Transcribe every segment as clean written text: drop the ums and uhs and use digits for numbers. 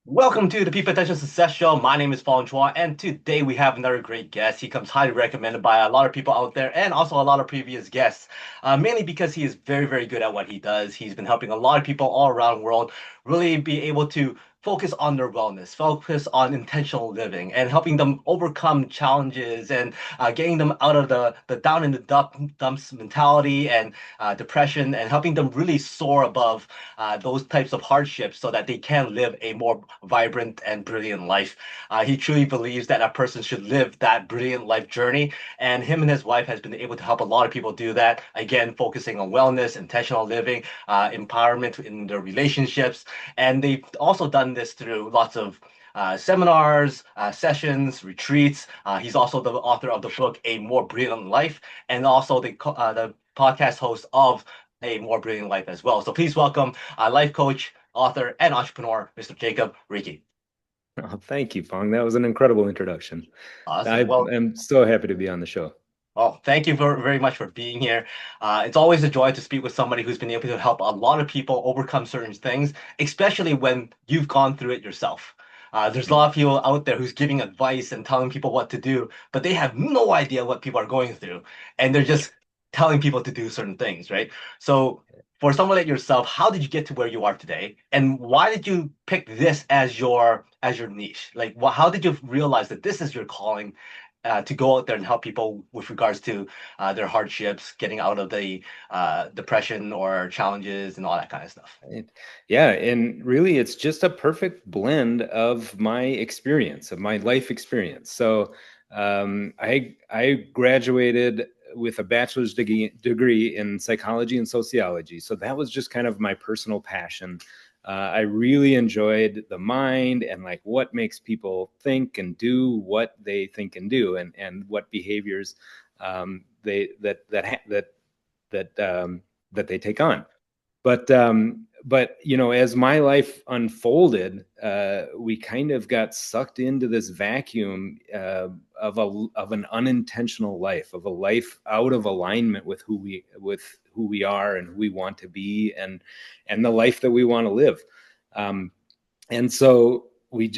Welcome to the PPSS Success Show. My name is Fong, and today we have another great guest. He comes highly recommended by a lot of people out there and also a lot of previous guests, mainly because he is very, very good at what he does. He's been helping a lot of people all around the world really be able to focus on their wellness, focus on intentional living, and helping them overcome challenges and getting them out of the down in the dumps mentality and depression, and helping them really soar above those types of hardships so that they can live a more vibrant and brilliant life. He truly believes that a person should live that brilliant life journey, and him and his wife has been able to help a lot of people do that. Again, focusing on wellness, intentional living, empowerment in their relationships, and they've also done this through lots of seminars, sessions, retreats. He's also the author of the book A More Brilliant Life, and also the podcast host of A More Brilliant Life as well. So please welcome life coach, author, and entrepreneur, Mr. Jacob RIEKE. Oh, thank you, Fong. That was an incredible introduction. I Awesome. Well, am so happy to be on the show. thank you very much for being here. It's always a joy to speak with somebody who's been able to help a lot of people overcome certain things, especially when you've gone through it yourself. There's a lot of people out there who's giving advice and telling people what to do, but they have no idea what people are going through, and they're just telling people to do certain things, right? So, for someone like yourself, how did you get to where you are today, and why did you pick this as your niche? Like, how did you realize that this is your calling? To go out there and help people with regards to their hardships, getting out of the depression or challenges and all that kind of stuff. Yeah, and really, it's just a perfect blend of my experience, of my life experience. So, I graduated with a bachelor's degree in psychology and sociology. So that was just kind of my personal passion. I really enjoyed the mind and like what makes people think and do what they think and do, and what behaviors they that they take on. But you know, as my life unfolded, we kind of got sucked into this vacuum of an unintentional life, of a life out of alignment with who we are and who we want to be, and the life that we want to live. Um, and so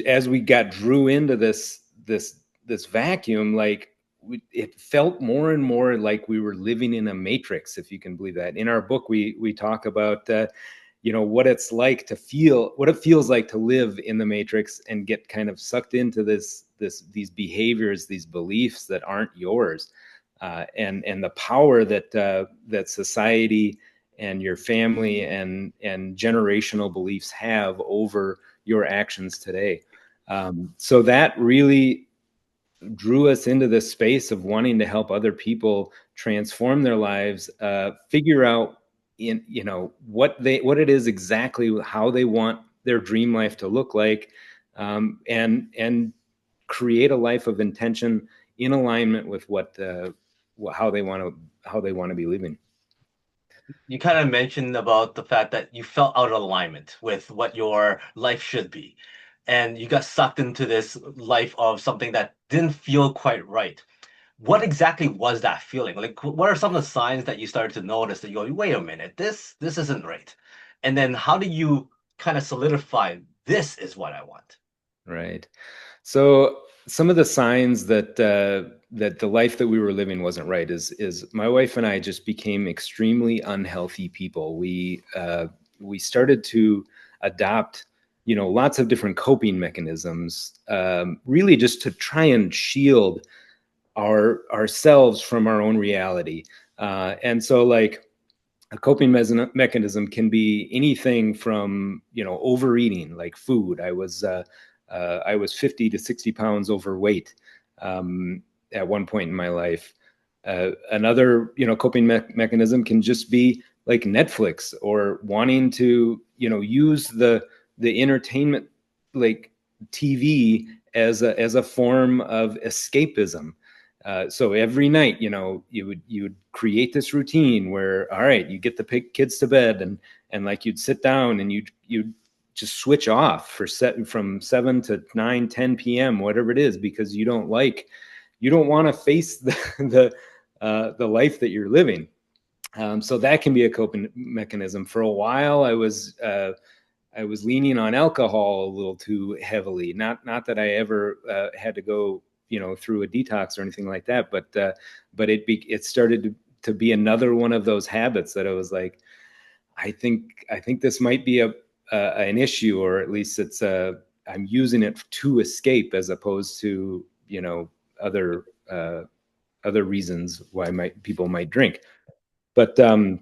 as we got drew into this vacuum, like it felt more and more like we were living in a matrix, if you can believe that. In our book, we talk about you know, what it's like to feel, what it feels like to live in the matrix and get kind of sucked into these behaviors, these beliefs that aren't yours, and the power that society and your family and generational beliefs have over your actions today. So that really drew us into this space of wanting to help other people transform their lives, figure out you know what it is exactly, how they want their dream life to look like, and create a life of intention in alignment with how they want to be living. You kind of mentioned about the fact that you felt out of alignment with what your life should be, and you got sucked into this life of something that didn't feel quite right. What exactly was that feeling? Like, what are some of the signs that you started to notice that you go, wait a minute, this isn't right? And then how do you kind of solidify this is what I want? Right. So some of the signs that the life that we were living wasn't right is my wife and I just became extremely unhealthy people. We started to adopt, you know, lots of different coping mechanisms, really just to try and shield ourselves from our own reality. And so, like, a coping mechanism can be anything from, you know, overeating, like food. I was 50 to 60 pounds overweight at one point in my life. Another, you know, coping mechanism can just be like Netflix, or wanting to, you know, use the entertainment, like TV, as a form of escapism. So every night, you know, you would create this routine where, all right, you get the kids to bed, and like you'd sit down and you'd just switch off from 7 to 9, 10 p.m., whatever it is, because you don't want to face the life that you're living. So that can be a coping mechanism. For a while, I I was leaning on alcohol a little too heavily. Not that I ever had to go, through a detox or anything like that, but it started to be another one of those habits that I was like, I think this might be an issue, or at least I'm using it to escape as opposed to other other reasons why people might drink. But so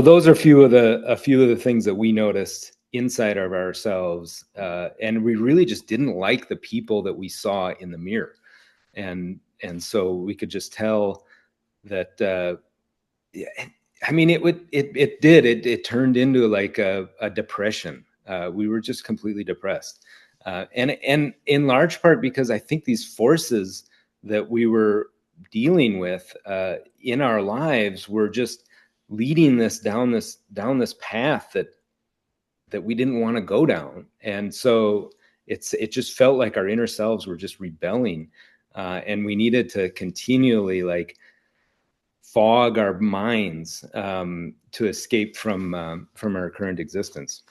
those are a few of the things that we noticed inside of ourselves, and we really just didn't like the people that we saw in the mirror, and so we could just tell that. Yeah, I mean, it turned into like a depression. We were just completely depressed, and in large part because I think these forces that we were dealing with in our lives were just leading this down this path that we didn't want to go down, and so it just felt like our inner selves were just rebelling, and we needed to continually like fog our minds to escape from our current existence.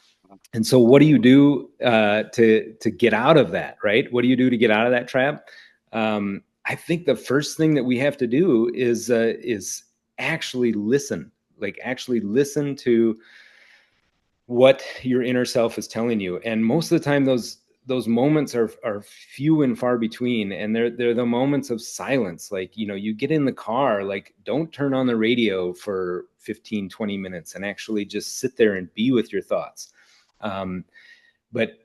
And so, what do you do to get out of that? Right? What do you do to get out of that trap? I think the first thing that we have to do is actually listen. Like actually listen to what your inner self is telling you. And most of the time, those moments are few and far between, and they're the moments of silence. Like, you get in the car, like don't turn on the radio for 15-20 minutes and actually just sit there and be with your thoughts. But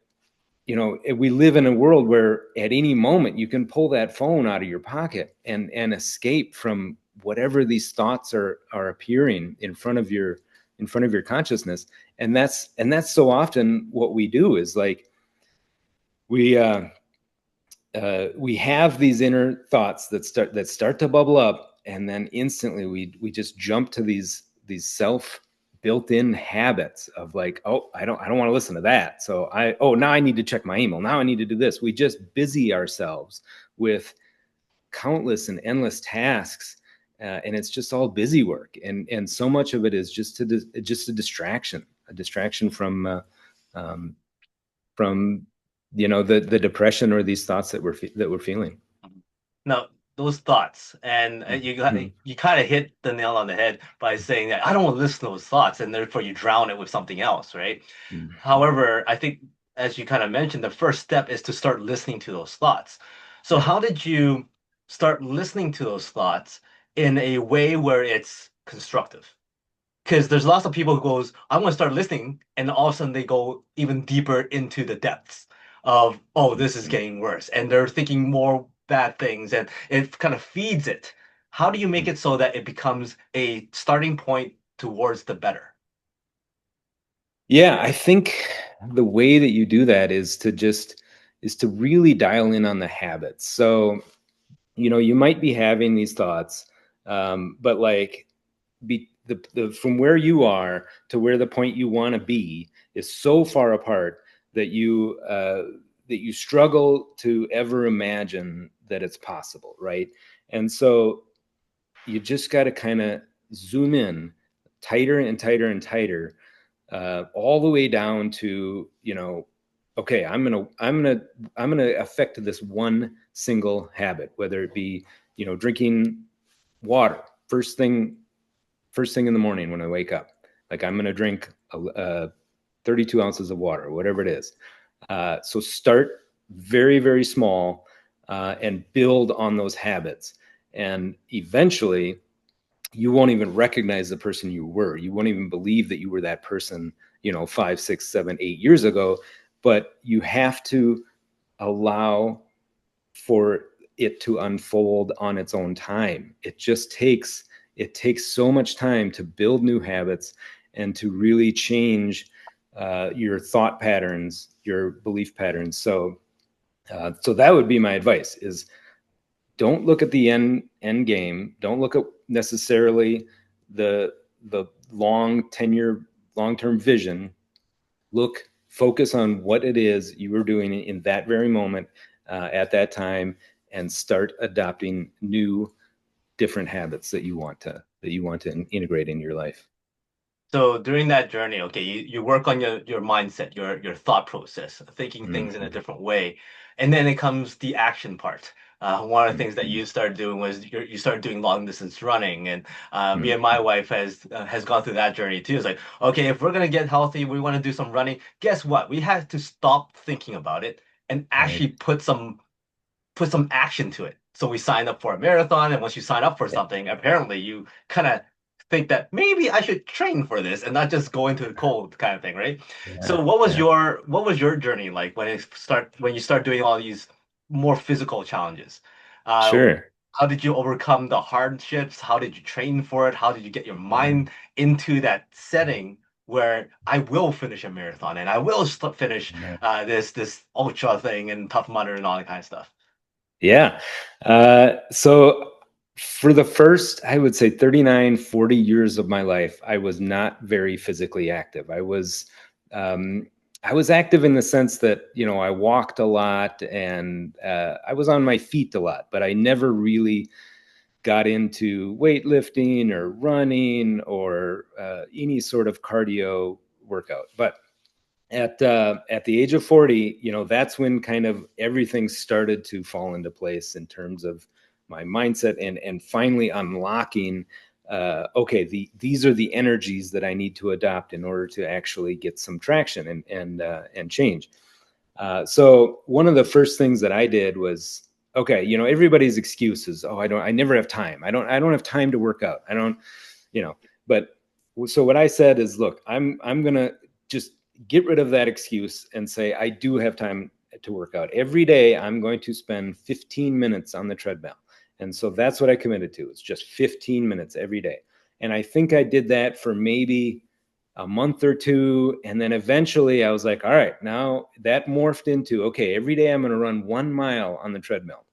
we live in a world where at any moment you can pull that phone out of your pocket and escape from whatever these thoughts are appearing in front of your consciousness. And that's so often what we do is like we have these inner thoughts that start to bubble up, and then instantly we just jump to these self built-in habits of like, oh, I don't want to listen to that, so now I need to check my email, now I need to do this. We just busy ourselves with countless and endless tasks, and it's just all busy work, and so much of it is just a distraction from the depression or these thoughts that we're feeling. Now, those thoughts, and you kind of hit the nail on the head by saying that I don't want to listen to those thoughts, and therefore you drown it with something else, right? Mm-hmm. However, I think as you kind of mentioned, the first step is to start listening to those thoughts. So Yeah. how did you start listening to those thoughts in a way where it's constructive? Because there's lots of people who goes, I'm going to start listening, and all of a sudden they go even deeper into the depths of, oh, this is getting worse, and they're thinking more bad things, and it kind of feeds it. How do you make it so that it becomes a starting point towards the better? Yeah, I think the way that you do that is to really dial in on the habits. So, you might be having these thoughts, but like from where you are to where the point you want to be is so far apart that you struggle to ever imagine that it's possible, right? And so you just got to kind of zoom in tighter and tighter and tighter, all the way down to, okay, I'm gonna affect this one single habit, whether it be, drinking water first thing in the morning when I wake up. Like I'm gonna drink 32 ounces of water, whatever it is. So start very, very small, and build on those habits. And eventually, you won't even recognize the person you were. You won't even believe that you were that person, 5, 6, 7, 8 years ago. But you have to allow for it to unfold on its own time. It takes so much time to build new habits and to really change your thought patterns, your belief patterns. So that would be my advice: is don't look at the end game. Don't look at necessarily the long term vision. Focus on what it is you were doing in that very moment, at that time, and start adopting new, different habits that you want to integrate in your life. So during that journey, okay, you work on your mindset, your thought process, thinking things in a Mhm, different way, and then it comes the action part. One of the things that mhm, you started doing was you started doing long distance running, and me and my mhm. wife has gone through that journey too. It's like, okay, if we're gonna get healthy, we want to do some running. Guess what? We have to stop thinking about it and Right. actually put some action to it. So we signed up for a marathon, and once you sign up for Yeah. something, apparently you kind of think that maybe I should train for this and not just go into the cold kind of thing, right? So Yeah. Yeah. what was your journey like when you start doing all these more physical challenges? Uh, Sure. how did you overcome the hardships? How did you train for it? How did you get your Yeah. mind into that setting where I will finish a marathon and I will finish Yeah. this ultra thing and Tough Mudder and all that kind of stuff? Yeah. So for the first, I would say 39, 40 years of my life, I was not very physically active. Um, I was active in the sense that, I walked a lot and I was on my feet a lot, but I never really got into weightlifting or running or any sort of cardio workout. But at the age of 40, that's when kind of everything started to fall into place in terms of my mindset and finally unlocking okay, these are the energies that I need to adopt in order to actually get some traction and change. So one of the first things that I did was, okay, everybody's excuses, oh, I never have time, I don't have time to work out, I don't, you know but so what I said is, look, I'm gonna just get rid of that excuse and say I do have time to work out. Every day I'm going to spend 15 minutes on the treadmill. And so that's what I committed to. It's just 15 minutes every day. And I think I did that for maybe a month or two. And then eventually I was like, all right, now that morphed into, okay, every day I'm going to run 1 mile on the treadmill.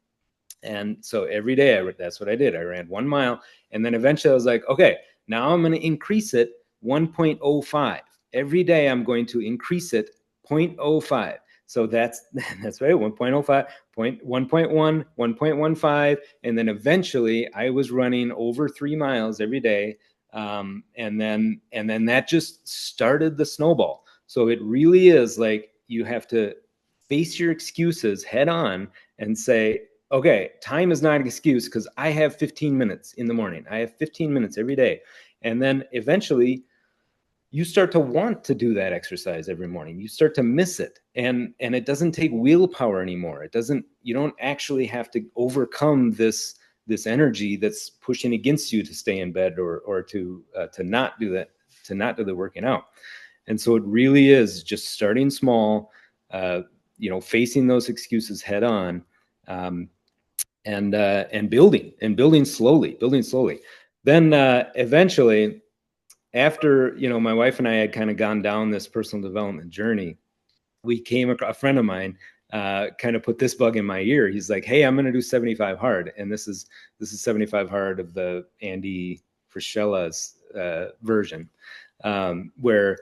And so every day that's what I did. I ran 1 mile. And then eventually I was like, okay, now I'm going to increase it 1.05. Every day I'm going to increase it 0.05. So that's right, 1.05, 1.1, 1.15. And then eventually I was running over 3 miles every day. And then that just started the snowball. So it really is like you have to face your excuses head on and say, okay, time is not an excuse because I have 15 minutes in the morning. I have 15 minutes every day. And then eventually you start to want to do that exercise every morning. You start to miss it. And it doesn't take willpower anymore. You don't actually have to overcome this energy that's pushing against you to stay in bed or to not do that, to not do the working out. And so it really is just starting small, facing those excuses head on, um, and building slowly. Then eventually, after my wife and I had kind of gone down this personal development journey, we came across a friend of mine. Kind of put this bug in my ear. He's like, "Hey, I'm going to do 75 hard," and this is 75 hard of the Andy Frischella's version, where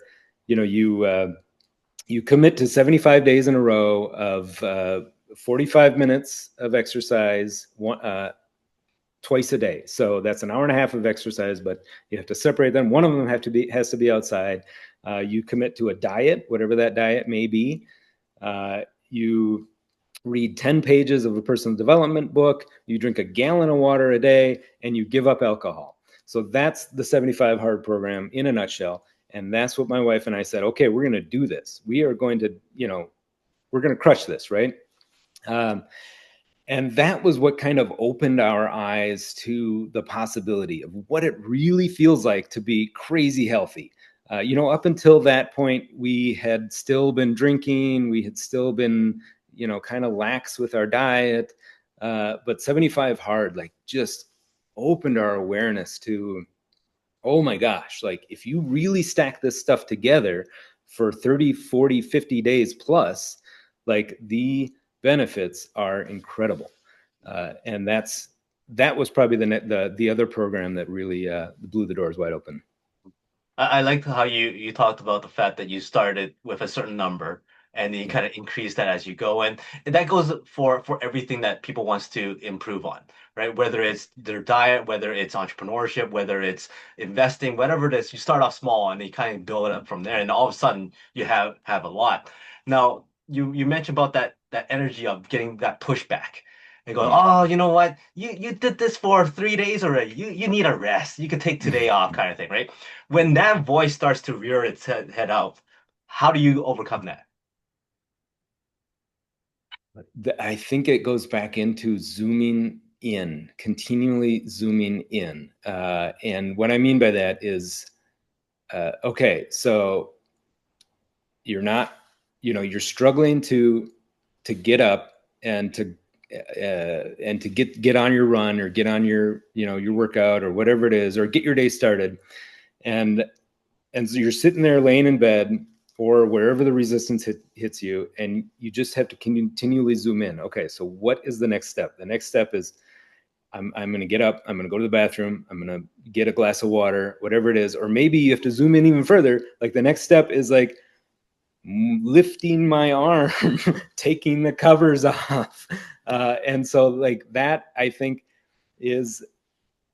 you commit to 75 days in a row of 45 minutes of exercise, twice a day. So that's an hour and a half of exercise, but you have to separate them. One of them has to be outside. You commit to a diet, whatever that diet may be. You read 10 pages of a personal development book. You drink a gallon of water a day, and you give up alcohol. So that's the 75 hard program in a nutshell. And that's what my wife and I said, okay, we're going to do this. We are going to, we're going to crush this, right? Um, and that was what kind of opened our eyes to the possibility of what it really feels like to be crazy healthy. Up until that point, we had still been drinking, we had still been, kind of lax with our diet. But 75 hard, like, just opened our awareness to, oh my gosh, like, if you really stack this stuff together for 30, 40, 50 days plus, like, the benefits are incredible. And that was probably the other program that really blew the doors wide open. I liked how you talked about the fact that you started with a certain number and then you Yeah. kind of increase that as you go. And that goes for everything that people wants to improve on, right? Whether it's their diet, whether it's entrepreneurship, whether it's investing, whatever it is, you start off small and you kind of build it up from there, and all of a sudden you have a lot. Now, you mentioned about that energy of getting that pushback. And go, Mm. oh, you know what? You did this for 3 days already. You need a rest. You could take today off, kind of thing, right? When that voice starts to rear its head out, how do you overcome that? I think it goes back into zooming in, continually zooming in. And what I mean by that is, okay, so you're not, you're struggling to get up and to get on your run or get on your, your workout or whatever it is, or get your day started. And so you're sitting there laying in bed or wherever the resistance hits you, and you just have to continually zoom in. Okay, so what is the next step? The next step is I'm going to get up, I'm going to go to the bathroom, I'm going to get a glass of water, whatever it is. Or maybe you have to zoom in even further. Like the next step is like lifting my arm, taking the covers off. And so like that, I think is,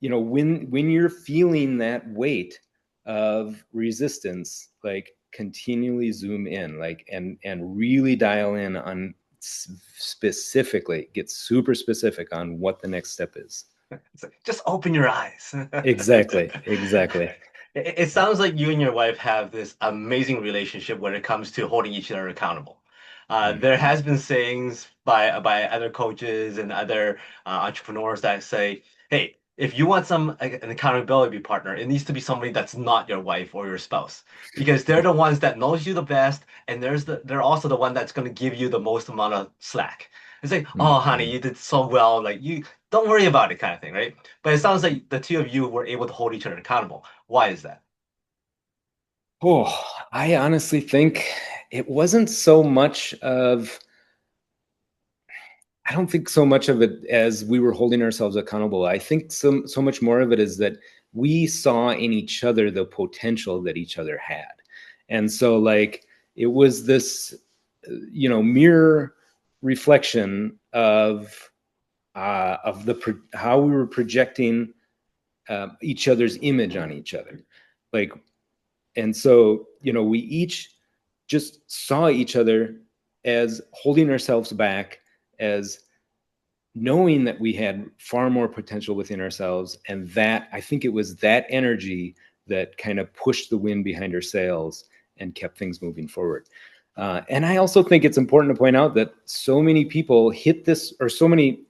when you're feeling that weight of resistance, like continually zoom in, like, and really dial in on specifically, get super specific on what the next step is. It's like, just open your eyes. Exactly, exactly. It sounds like you and your wife have this amazing relationship when it comes to holding each other accountable. There Mhm. has been sayings by other coaches and other entrepreneurs that say, "Hey, if you want an accountability partner, it needs to be somebody that's not your wife or your spouse, because they're the ones that knows you the best, and they're also the one that's going to give you the most amount of slack." It's like, "Oh, honey, Mhm. you did so well. Like you don't worry about it," kind of thing, right? But it sounds like the two of you were able to hold each other accountable. Why is that? Oh, I honestly think it wasn't so much of, I don't think so much of it as we were holding ourselves accountable. I think so much more of it is that we saw in each other the potential that each other had. And so like it was this, mirror reflection of how we were projecting each other's image on each other. Like, and so, we each just saw each other as holding ourselves back, as knowing that we had far more potential within ourselves. And that, I think it was that energy that kind of pushed the wind behind our sails and kept things moving forward. And I also think it's important to point out that so many people hit this, or so many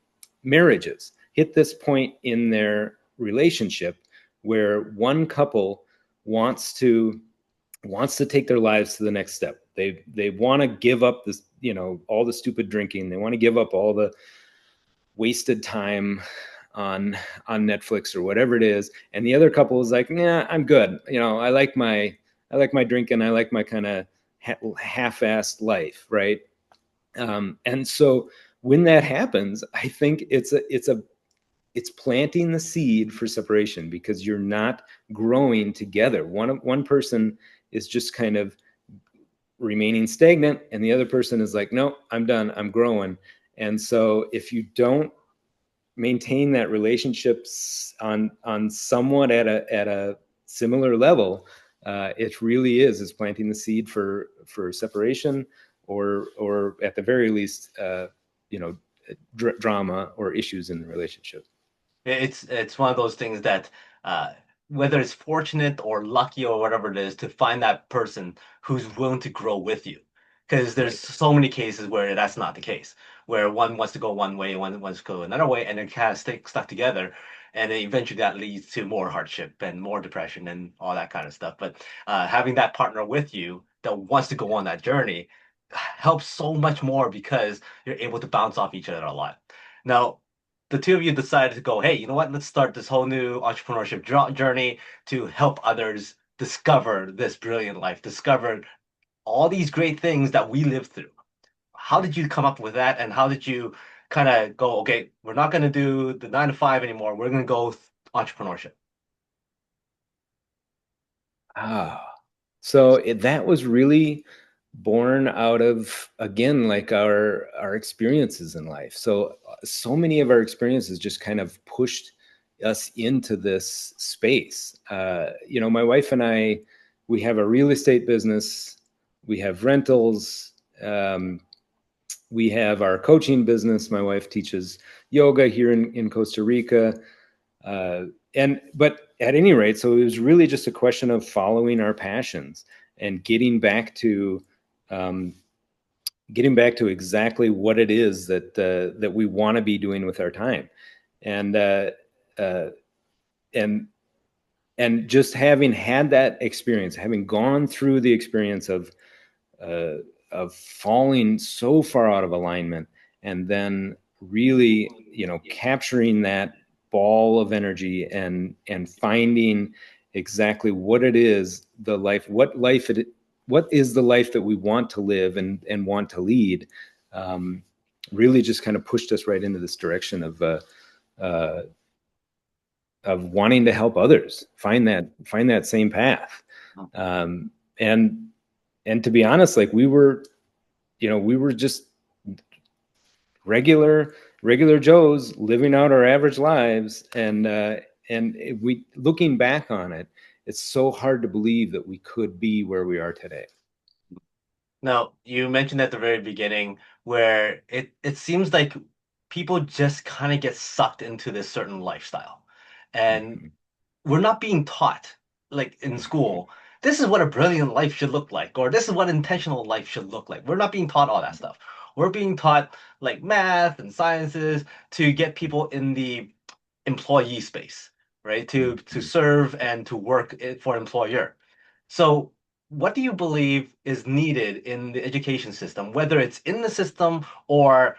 marriages hit this point in their relationship where one couple wants to take their lives to the next step. They want to give up this, all the stupid drinking. They want to give up all the wasted time on Netflix or whatever it is, and the other couple is like, yeah, I'm good. I like my drinking. I like my kind of half-assed life, right? And so when that happens, I think it's planting the seed for separation, because you're not growing together. One person is just kind of remaining stagnant, and the other person is like, no, I'm done. I'm growing. And so if you don't maintain that relationships on somewhat at a similar level, it really is planting the seed for separation, or at the very least, you know, drama or issues in the relationship. It's one of those things that uh, whether it's fortunate or lucky or whatever it is, to find that person who's willing to grow with you. Because there's Right. so many cases where that's not the case, where one wants to go one way, one wants to go another way, and they kind of stay stuck together. And then eventually that leads to more hardship and more depression and all that kind of stuff. But having that partner with you that wants to go on that journey helps so much more, because you're able to bounce off each other a lot. Now, the two of you decided to go, hey, you know what? Let's start this whole new entrepreneurship journey to help others discover this brilliant life, discover all these great things that we lived through. How did you come up with that? And how did you kind of go, okay, we're not going to do the 9 to 5 anymore. We're going to go entrepreneurship. Ah, so that was really born out of, again, like our experiences in life. So many of our experiences just kind of pushed us into this space. My wife and I, we have a real estate business, we have rentals, we have our coaching business. My wife teaches yoga here in Costa Rica. But at any rate, so it was really just a question of following our passions and um, getting back to exactly what it is that we want to be doing with our time, and uh, and and just having had that experience, having gone through the experience uh, of falling so far out of alignment, and then really, capturing that ball of energy and finding exactly what it is, what is the life that we want to live and want to lead. um, Really just kind of pushed us right into this direction uh, of wanting to help others find that same path. um, and and to be honest, like we were just regular Joes living out our average lives, and we, looking back on it, it's so hard to believe that we could be where we are today. Now, you mentioned at the very beginning where it seems like people just kind of get sucked into this certain lifestyle. And Mhm. we're not being taught, like in school, this is what a brilliant life should look like, or this is what intentional life should look like. We're not being taught all that stuff. We're being taught like math and sciences to get people in the employee space, right? To Mhm. serve and to work for employer. So, what do you believe is needed in the education system, whether it's in the system or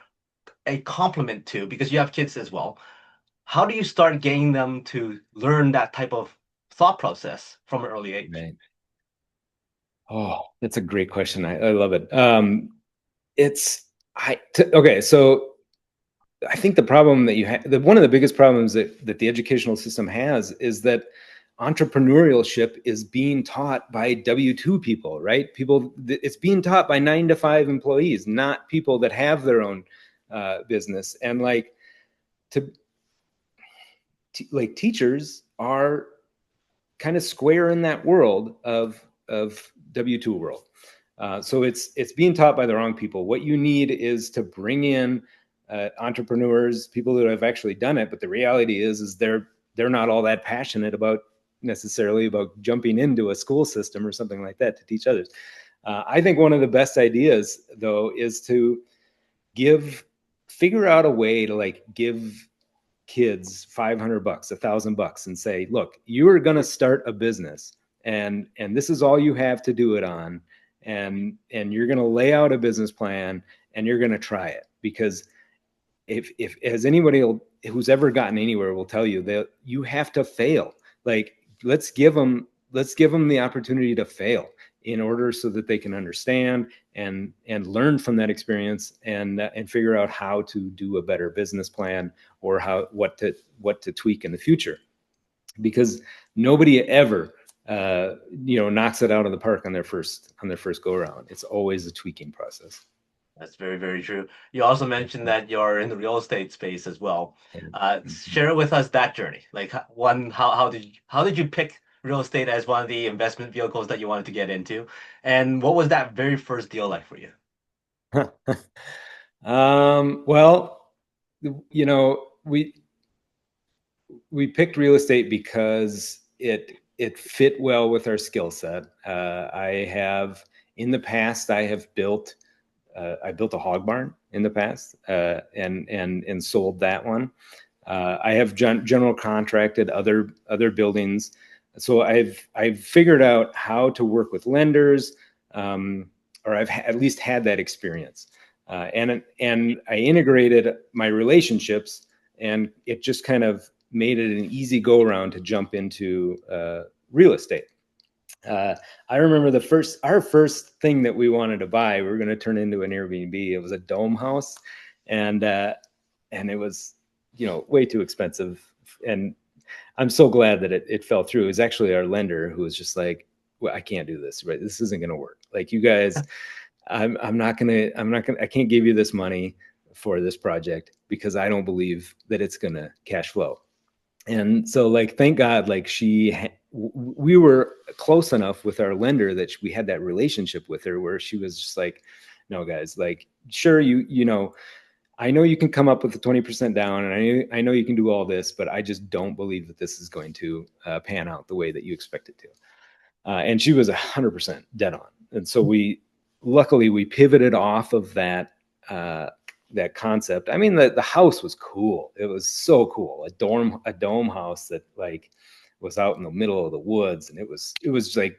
a complement to, because you have kids as well? How do you start getting them to learn that type of thought process from an early age? Right. Oh, that's a great question. I love it. It's okay. So I think the problem that you have, one of the biggest problems that the educational system has, is that entrepreneurship is being taught by W-2 people, right? It's being taught by 9 to 5 employees, not people that have their own business. And like, to like, teachers are kind of square in that world of W-2 world. So it's being taught by the wrong people. What you need is to bring in entrepreneurs, people that have actually done it. But the reality is they're not all that passionate about, necessarily, about jumping into a school system or something like that to teach others. I think one of the best ideas, though, is to give figure out a way to, like, give kids $500, $1,000, and say, look, you are going to start a business, and this is all you have to do it on, and you're going to lay out a business plan, and you're going to try it. Because if as anybody who's ever gotten anywhere will tell you, that you have to fail. Like, let's give them the opportunity to fail, in order so that they can understand and learn from that experience, and figure out how to do a better business plan, or what to tweak in the future. Because nobody ever knocks it out of the park on their first go around. It's always a tweaking process. That's very, very true. You also mentioned that you're in the real estate space as well. Mhm. Share with us that journey. Like one, how did you pick real estate as one of the investment vehicles that you wanted to get into, and what was that very first deal like for you? Well, you know, we picked real estate because it fit well with our skill set. I have In the past, I built a hog barn in the past, and sold that one. I have general contracted other buildings, so I've figured out how to work with lenders, um, or at least had that experience, and I integrated my relationships, and it just kind of made it an easy go around to jump into real estate. uh, I remember our first thing that we wanted to buy, we were going to turn into an Airbnb. It was a dome house, and it was, way too expensive. And I'm so glad that it fell through. It was actually our lender who was just like, well, I can't do this, right? This isn't going to work. Like, you guys, I can't give you this money for this project because I don't believe that it's gonna cash flow. And so like, thank God, like we were close enough with our lender that we had that relationship with her where she was just like, no guys, like, sure, you know, I know you can come up with the 20% down, and I know you can do all this, but I just don't believe that this is going to pan out the way that you expect it to. And she was 100% dead on. And so luckily we pivoted off of that concept. I mean, the house was cool. It was so cool. A dome house that like was out in the middle of the woods, and it was like,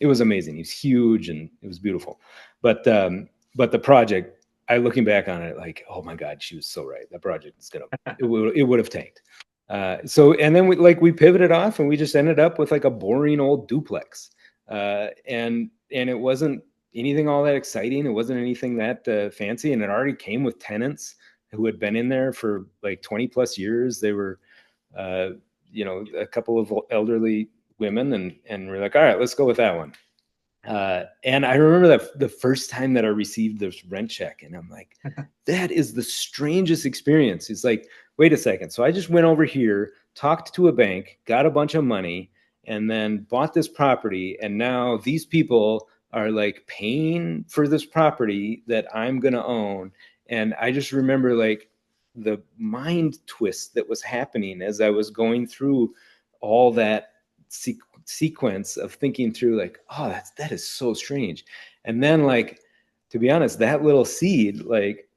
it was amazing. It was huge and it was beautiful. But the project, looking back on it, like, oh my God, she was so right. That project is it would have tanked. So, and then we pivoted off and we just ended up with like a boring old duplex. And it wasn't anything all that exciting. It wasn't anything that fancy. And it already came with tenants who had been in there for like 20 plus years. They were, a couple of elderly women, and we're like, all right, let's go with that one. And I remember that the first time that I received this rent check, and I'm like, that is the strangest experience. It's like, wait a second. So I just went over here, talked to a bank, got a bunch of money, and then bought this property. And now these people are like paying for this property that I'm going to own. And I just remember like the mind twist that was happening as I was going through all that sequence of thinking through like, oh, that is so strange. And then like, to be honest, that little seed like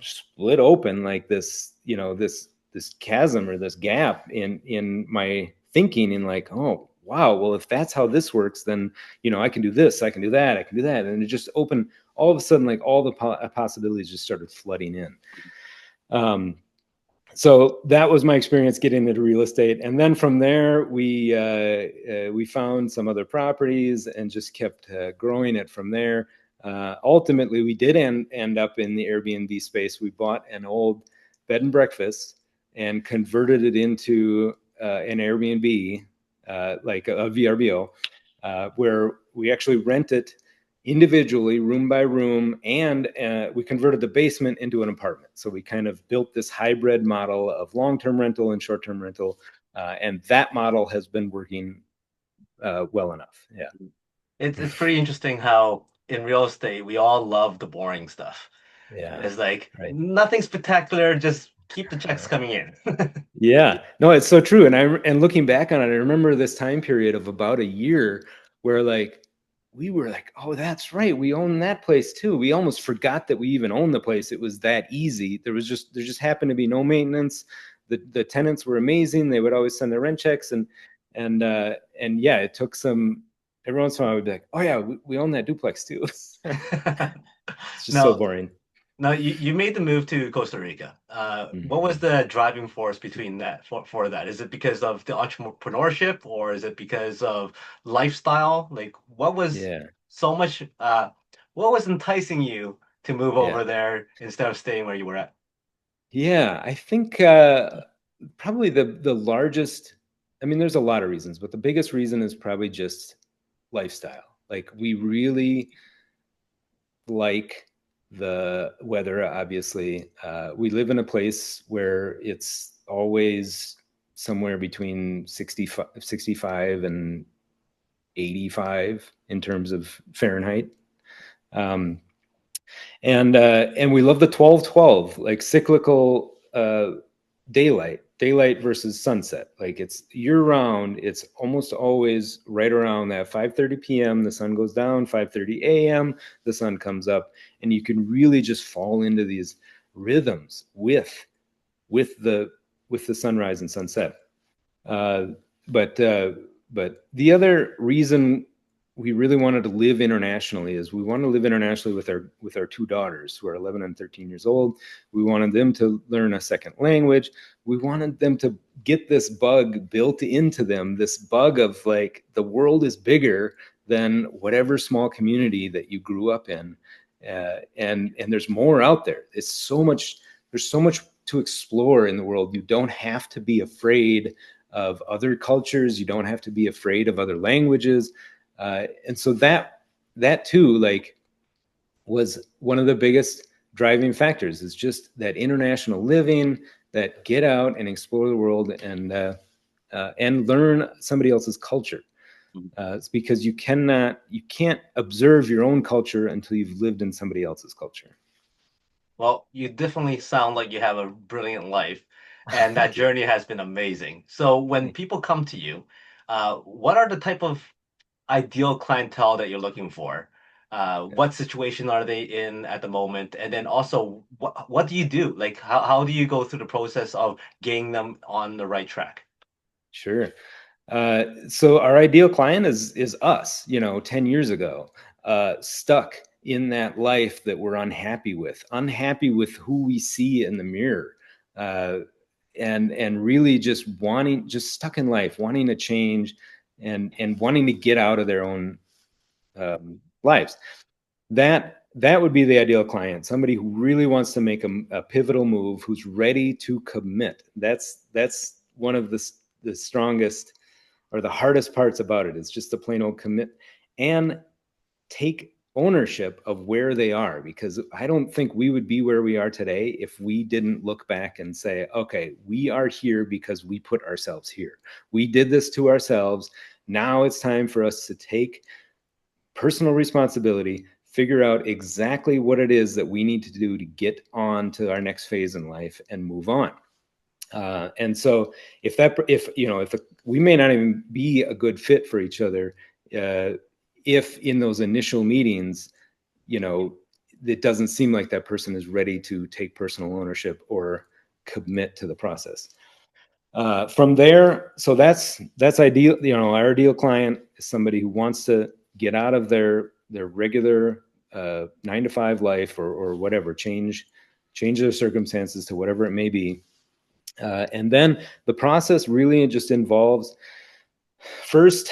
split open like this, this chasm or this gap in my thinking, in like, oh wow, well, if that's how this works, then I can do this, I can do that, I can do that. And it just opened all of a sudden, like all the possibilities just started flooding in. So that was my experience getting into real estate. And then from there, we found some other properties and just kept growing it from there. Ultimately, we did end up in the Airbnb space. We bought an old bed and breakfast and converted it into an Airbnb, like a VRBO, where we actually rent it individually, room by room, and we converted the basement into an apartment. So we kind of built this hybrid model of long-term rental and short-term rental, and that model has been working well enough. Yeah. It's pretty interesting how in real estate we all love the boring stuff. Yeah. It's like Right. nothing spectacular, just keep the checks coming in. Yeah. No, it's so true. And looking back on it, I remember this time period of about a year where like we were like, oh, that's right, we own that place too. We almost forgot that we even owned the place. It was that easy. There just happened to be no maintenance. The tenants were amazing. They would always send their rent checks, and yeah, it took some. Every once in a while, I would be like, oh yeah, we own that duplex too. It's just so No, boring. no, you made the move to Costa Rica. What was the driving force between that for that? Is it because of the entrepreneurship, or is it because of lifestyle? Like, what was Yeah. so much? What was enticing you to move Yeah. over there instead of staying where you were at? Yeah, I think probably the largest, I mean, there's a lot of reasons, but the biggest reason is probably just lifestyle. Like we really like the weather, obviously. We live in a place where it's always somewhere between 65 and 85 in terms of Fahrenheit. Um, and we love the 12-12, like cyclical daylight versus sunset. Like it's year round. It's almost always right around that 5:30 p.m. The sun goes down, 5:30 a.m. the sun comes up, and you can really just fall into these rhythms with the sunrise and sunset. Uh, but the other reason we really wanted to live internationally is we want to live internationally with our two daughters who are 11 and 13 years old. We wanted them to learn a second language. We wanted them to get this bug built into them, this bug of like the world is bigger than whatever small community that you grew up in, and there's more out there. There's so much to explore in the world. You don't have to be afraid of other cultures. You don't have to be afraid of other languages. And so that too, like was one of the biggest driving factors. Is just that international living, that get out and explore the world and learn somebody else's culture. It's because you can't observe your own culture until you've lived in somebody else's culture. Well, you definitely sound like you have a brilliant life, and that Thank you. journey has been amazing. So when people come to you, what are the type of ideal clientele that you're looking for? What situation are they in at the moment? And then also, what do you do? Like, how do you go through the process of getting them on the right track? Sure. So our ideal client is us, 10 years ago, stuck in that life that we're unhappy with who we see in the mirror, uh, and really just stuck in life, wanting to change and wanting to get out of their own lives. That would be the ideal client, somebody who really wants to make a pivotal move, who's ready to commit. That's one of the strongest or the hardest parts about it, is just the plain old commit and take ownership of where they are, because I don't think we would be where we are today if we didn't look back and say, okay, we are here because we put ourselves here. We did this to ourselves. Now it's time for us to take personal responsibility, figure out exactly what it is that we need to do to get on to our next phase in life and move on. And so if we may not even be a good fit for each other, if in those initial meetings, it doesn't seem like that person is ready to take personal ownership or commit to the process. From there, so that's ideal. Our ideal client is somebody who wants to get out of their regular 9 to 5 life or whatever, change their circumstances to whatever it may be. And then the process really just involves, first,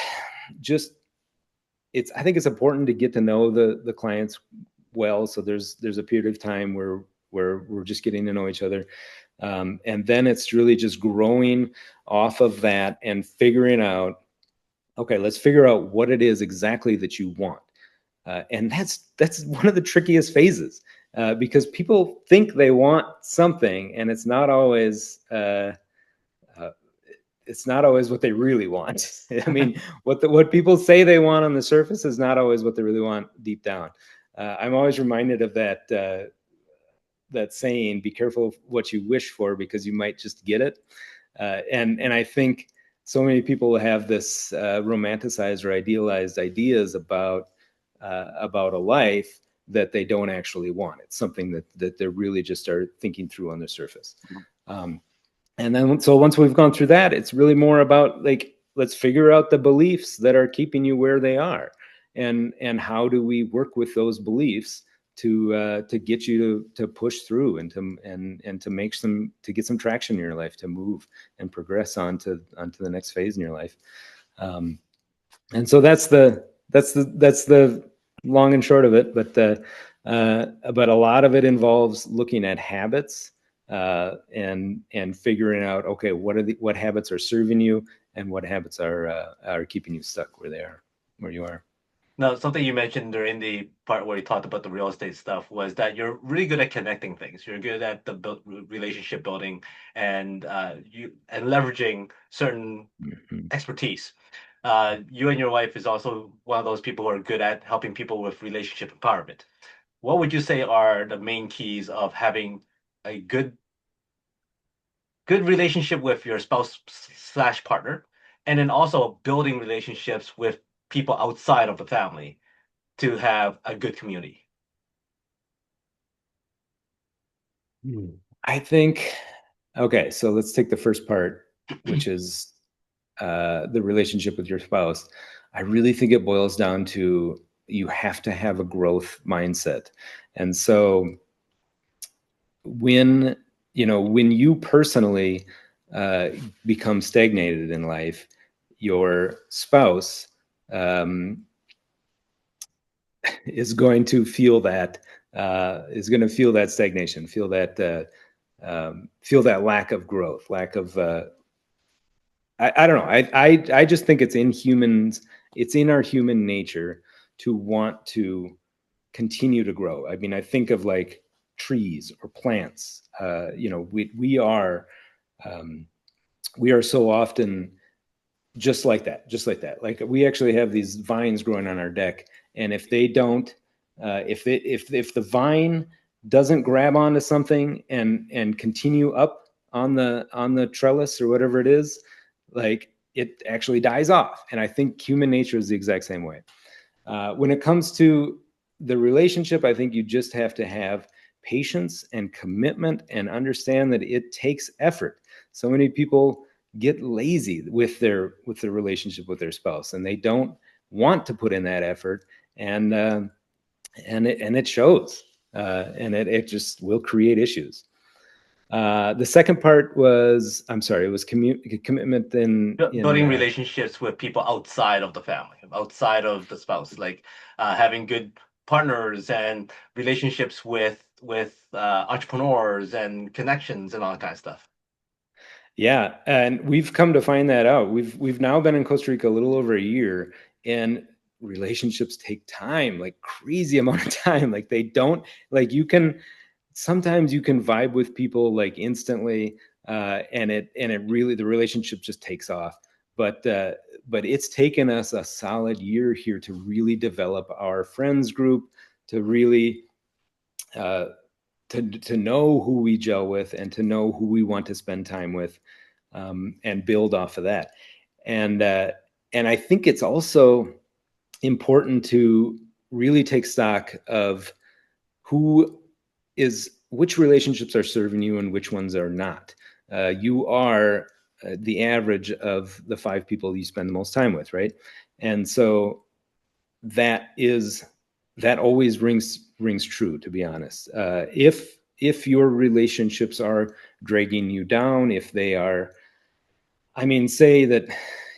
I think it's important to get to know the clients well. So there's a period of time where we're just getting to know each other. And then it's really just growing off of that and figuring out, okay, let's figure out what it is exactly that you want. And that's one of the trickiest phases, because people think they want something, and it's not always what they really want. I mean, what people say they want on the surface is not always what they really want deep down. I'm always reminded of that saying, "Be careful of what you wish for, because you might just get it." And I think so many people have this romanticized or idealized ideas about a life that they don't actually want. It's something that they're really just are thinking through on the surface. And then, so once we've gone through that, it's really more about, like, let's figure out the beliefs that are keeping you where they are, and how do we work with those beliefs to get you to push through and to get some traction in your life, to move and progress onto the next phase in your life. And so that's the long and short of it. But a lot of it involves looking at habits, and figuring out, okay, what habits are serving you, and what habits are keeping you stuck where you are. Now, something you mentioned during the part where you talked about the real estate stuff was that you're really good at connecting things. You're good at the relationship building and leveraging certain Mhm. expertise. You and your wife is also one of those people who are good at helping people with relationship empowerment. What would you say are the main keys of having a good relationship with your spouse slash partner, and then also building relationships with people outside of the family to have a good community? I think, okay, so let's take the first part, which is the relationship with your spouse. I really think it boils down to, you have to have a growth mindset. And so when you personally become stagnated in life, your spouse is going to feel that stagnation, feel that lack of growth, lack of I don't know. I just think it's in our human nature to want to continue to grow. I mean, I think of like trees or plants. You know, we are so often just like that, Like we actually have these vines growing on our deck, and if they don't, if the vine doesn't grab onto something and continue up on the trellis or whatever it is, like it actually dies off. And I think human nature is the exact same way. When it comes to the relationship, I think you just have to have patience and commitment and understand that it takes effort. So many people get lazy with their relationship with their spouse, and they don't want to put in that effort, and it shows, and it just will create issues. The second part was, I'm sorry, it was commitment Building relationships with people outside of the family, outside of the spouse, like having good partners and relationships with entrepreneurs and connections and all that kind of stuff. Yeah, and we've come to find that out. We've now been in Costa Rica a little over a year, and relationships take time, like crazy amount of time. Like they don't, like sometimes you can vibe with people like instantly, and it really, the relationship just takes off. But it's taken us a solid year here to really develop our friends group, to really to know who we gel with and to know who we want to spend time with, and build off of that. And I think it's also important to really take stock of which relationships are serving you and which ones are not. You are the average of the 5 people you spend the most time with, right? And so that always rings true, to be honest. If your relationships are dragging you down, if they are, I mean, say that,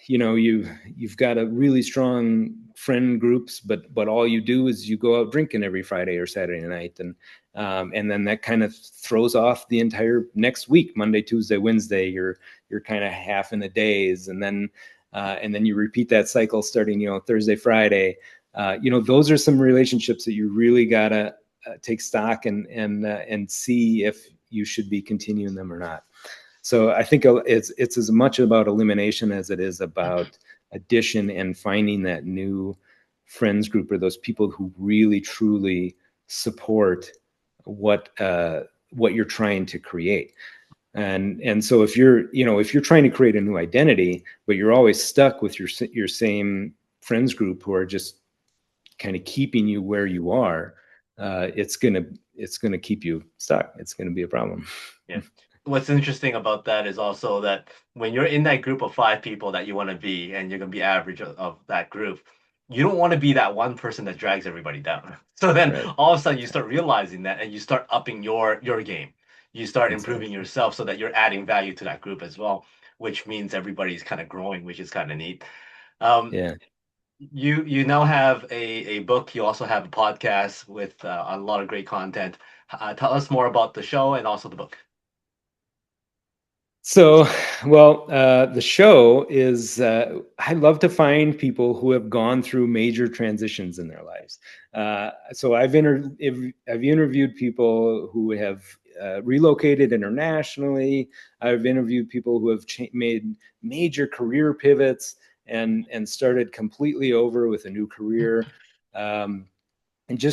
you know, you've got a really strong friend groups, but all you do is you go out drinking every Friday or Saturday night, and then that kind of throws off the entire next week. Monday, Tuesday, Wednesday, you're kind of half in the days, and then you repeat that cycle starting, you know, Thursday, Friday. You know, those are some relationships that you really gotta take stock and see if you should be continuing them or not. So I think it's as much about elimination as it is about addition and finding that new friends group, or those people who really truly support what you're trying to create. And so if you're trying to create a new identity, but you're always stuck with your same friends group who are just kind of keeping you where you are, it's gonna keep you stuck. It's gonna be a problem. Yeah. What's interesting about that is also that when you're in that group of 5 people that you want to be, and you're gonna be average of that group, you don't want to be that one person that drags everybody down. So then Right. all of a sudden you start realizing that, and you start upping your game. You start improving Exactly. yourself so that you're adding value to that group as well, which means everybody's kind of growing, which is kind of neat. Um, Yeah. you now have a book. You also have a podcast with a lot of great content. Tell us more about the show and also the book. So, well, the show is, I love to find people who have gone through major transitions in their lives. So I've interviewed people who have relocated internationally. I've interviewed people who have made major career pivots and started completely over with a new career. Um, and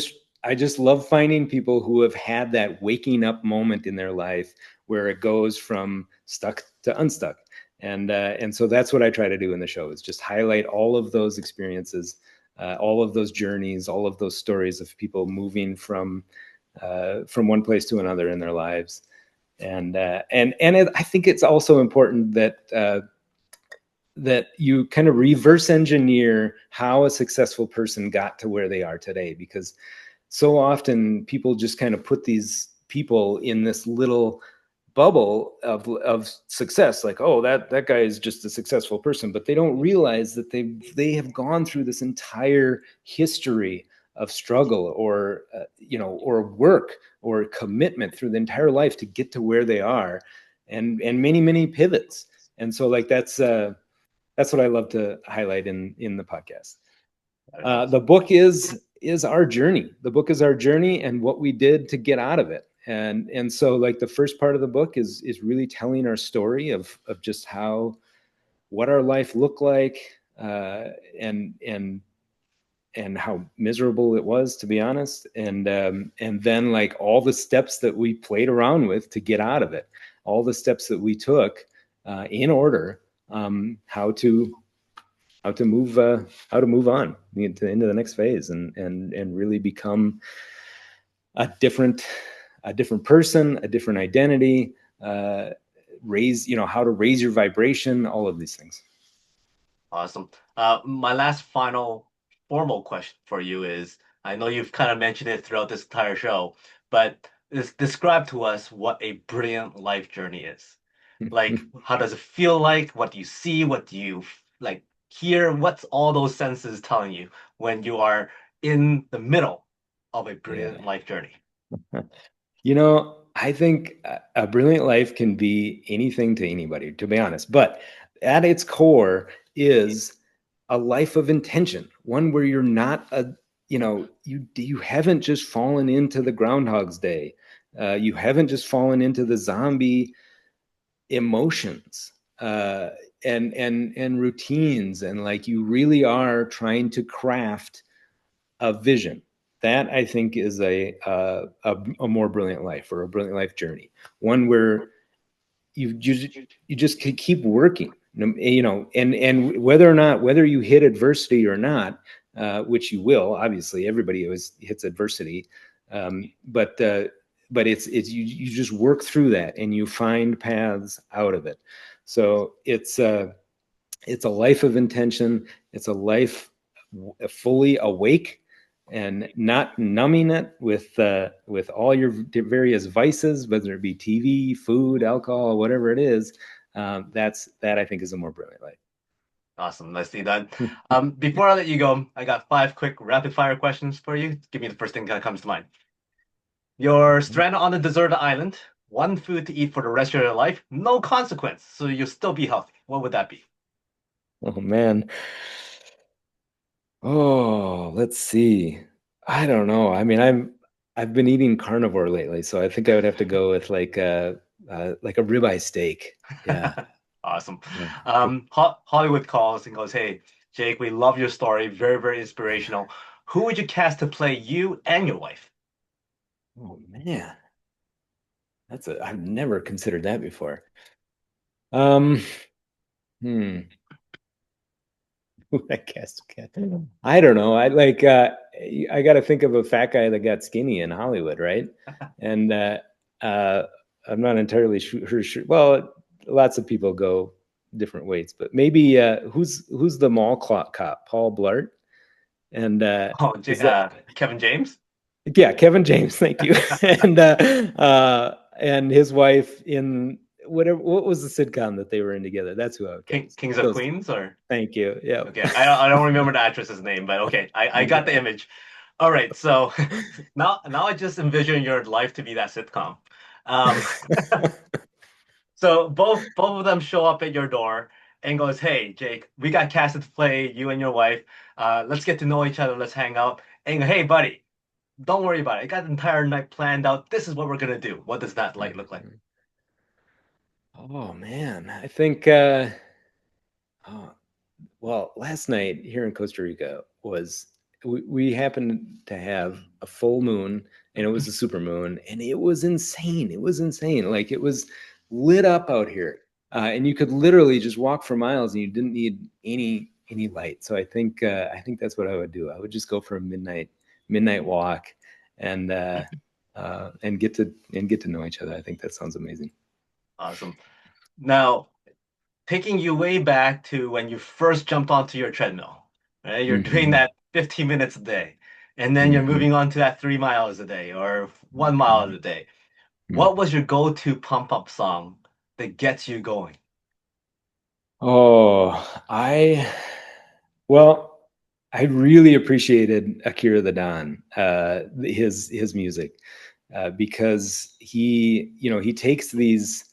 I just love finding people who have had that waking up moment in their life where it goes from stuck to unstuck. And so that's what I try to do in the show, is just highlight all of those experiences, all of those journeys, all of those stories of people moving from one place to another in their lives. I think it's also important that you kind of reverse engineer how a successful person got to where they are today, because so often people just kind of put these people in this little bubble of success, like, oh, that guy is just a successful person, but they don't realize that they have gone through this entire history of struggle, or or work or commitment through the entire life to get to where they are, and many pivots. And so, like, that's what I love to highlight in the podcast. That is awesome. The book is is our journey. The book is our journey and what we did to get out of it. And so like the first part of the book is really telling our story of just what our life looked like, and how miserable it was, to be honest. And then like all the steps that we played around with to get out of it, all the steps that we took in order, how to move on into the next phase, and really become a different person, a different identity, how to raise your vibration, all of these things. Awesome. My last final formal question for you is, I know you've kind of mentioned it throughout this entire show, but describe to us what a brilliant life journey is. Like, how does it feel like? What do you see? What do you like hear? What's all those senses telling you when you are in the middle of a brilliant Yeah. life journey? I think a brilliant life can be anything to anybody, to be honest. But at its core is a life of intention, one where you're not you haven't just fallen into the Groundhog's Day. You haven't just fallen into the zombie emotions, and routines, and like you really are trying to craft a vision. That, I think, is a more brilliant life, or a brilliant life journey. One where you just keep working, and whether you hit adversity or not, which you will, obviously, everybody always hits adversity, but you just work through that and you find paths out of it. So it's a life of intention. It's a life fully awake, and not numbing it with all your various vices, whether it be TV, food, alcohol, whatever it is. That I think is a more brilliant life. Awesome. Nicely done. Before I let you go, I got 5 quick rapid fire questions for you. Give me the first thing that comes to mind. You're stranded on a deserted island, one food to eat for the rest of your life, no consequence, so you'll still be healthy. What would that be? Oh man. Oh, let's see. I don't know. I mean, I've been eating carnivore lately, so I think I would have to go with like a ribeye steak. Yeah. Awesome. Yeah. Hollywood calls and goes, "Hey, Jake, we love your story. Very, very inspirational. Who would you cast to play you and your wife?" Oh man. I've never considered that before. Um, hmm. I guess. I don't know. I got to think of a fat guy that got skinny in Hollywood, right? And uh, I'm not entirely sure. Well, lots of people go different weights, but maybe who's the mall cop? Paul Blart, and Oh, is that Kevin James? yeah, Kevin James? Thank you. And his wife in what was the sitcom that they were in together? That's who I would cast. Kings of Those. Queens, or Thank you. Yeah. okay, I don't remember the actress's name, but okay, I got the image. All right, so now I just envision your life to be that sitcom. Um, so both of them show up at your door and goes, "Hey, Jake, we got casted to play you and your wife. Let's get to know each other. Let's hang out." And go, "Hey, buddy, don't worry about it. I got the entire night planned out. This is what we're gonna do." What does that like look like? Oh man, I think oh, well, last night here in Costa Rica we happened to have a full moon, and it was a super moon, and it was insane. It was insane. Like it was lit up out here, and you could literally just walk for miles, and you didn't need any light. So I think that's what I would do. I would just go for a midnight walk, and get to know each other. I think that sounds amazing. Awesome. Now, taking you way back to when you first jumped onto your treadmill, right? You're doing Hmm. that 15 minutes a day, and then you're Hmm. moving on to that 3 miles a day or 1 mile a day. What was your go-to pump up song that gets you going? Oh, well, I really appreciated Akira the Don, his music, because he takes these,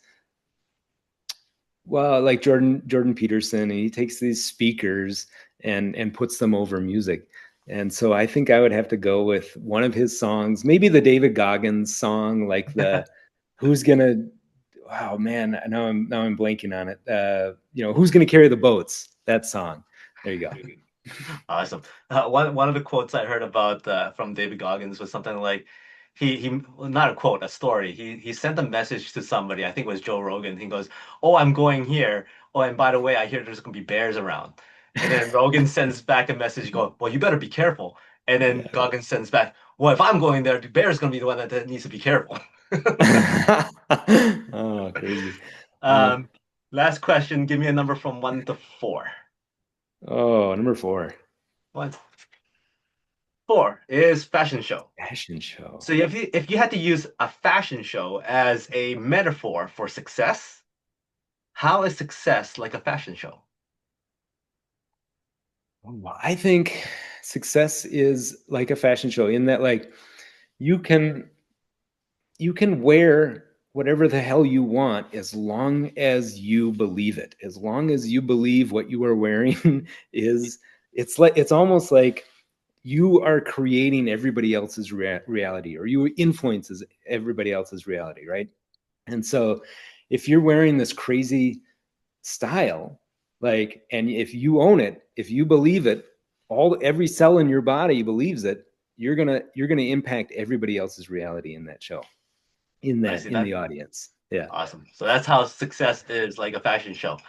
well, like Jordan Peterson, and he takes these speakers and puts them over music, And so I think I would have to go with one of his songs, maybe the David Goggins song, like the "Who's Gonna." Wow, man, now I'm blanking on it. "Who's Gonna Carry the Boats?" That song. There you go. Awesome. One of the quotes I heard about from David Goggins was something like well, not a quote, a story. He sent a message to somebody. I think it was Joe Rogan. He goes, "Oh, I'm going here. Oh, and by the way, I hear there's gonna be bears around." And then Rogan sends back a message going, "Well, you better be careful." And then Yeah. Goggins sends back, "Well, if I'm going there, the bear's gonna be the one that needs to be careful." Oh, crazy. Uh, Um, Last question. Give me a number from 1 to 4. Number 4, One, 4 is fashion show. fashion show. So if you had to use a fashion show as a metaphor for success, how is success like a fashion show? Well, I think success is like a fashion show in that, like, you can you can wear whatever the hell you want as long as you believe it. As long as you believe what you are wearing is it's almost like you are creating everybody else's reality, or you influences everybody else's reality, right? And so if you're wearing this crazy style, like, and if you own it, if you believe it, every cell in your body believes it, you're gonna impact everybody else's reality in that show, I see in that. the audience. Yeah. Awesome. So that's how success is like a fashion show.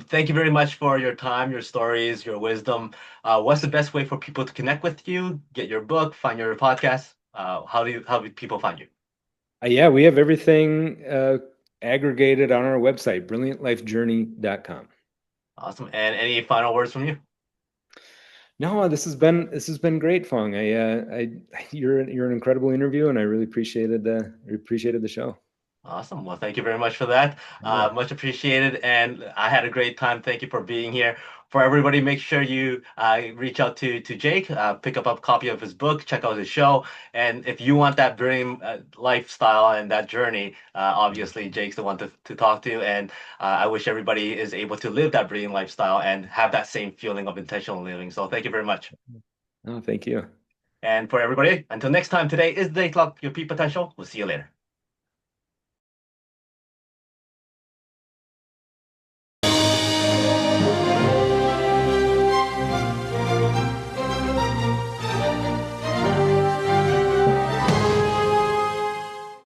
Thank you very much for your time, your stories, your wisdom. What's the best way for people to connect with you, get your book, find your podcast? How do people find you? Yeah, we have everything aggregated on our website, brilliantlifejourney.com. Awesome. And any final words from you? No, this has been great, Fong. You're an incredible interview, and I really appreciated the show. Awesome. Well, thank you very much for that. Yeah. Much appreciated. And I had a great time. Thank you for being here. For everybody, make sure you reach out to Jake, pick up a copy of his book, check out his show. And if you want that dream lifestyle and that journey, obviously Jake's the one to talk to. And I wish everybody is able to live that dream lifestyle and have that same feeling of intentional living. So thank you very much. Oh, thank you. And for everybody, until next time, today is the day clock, your peak potential. We'll see you later.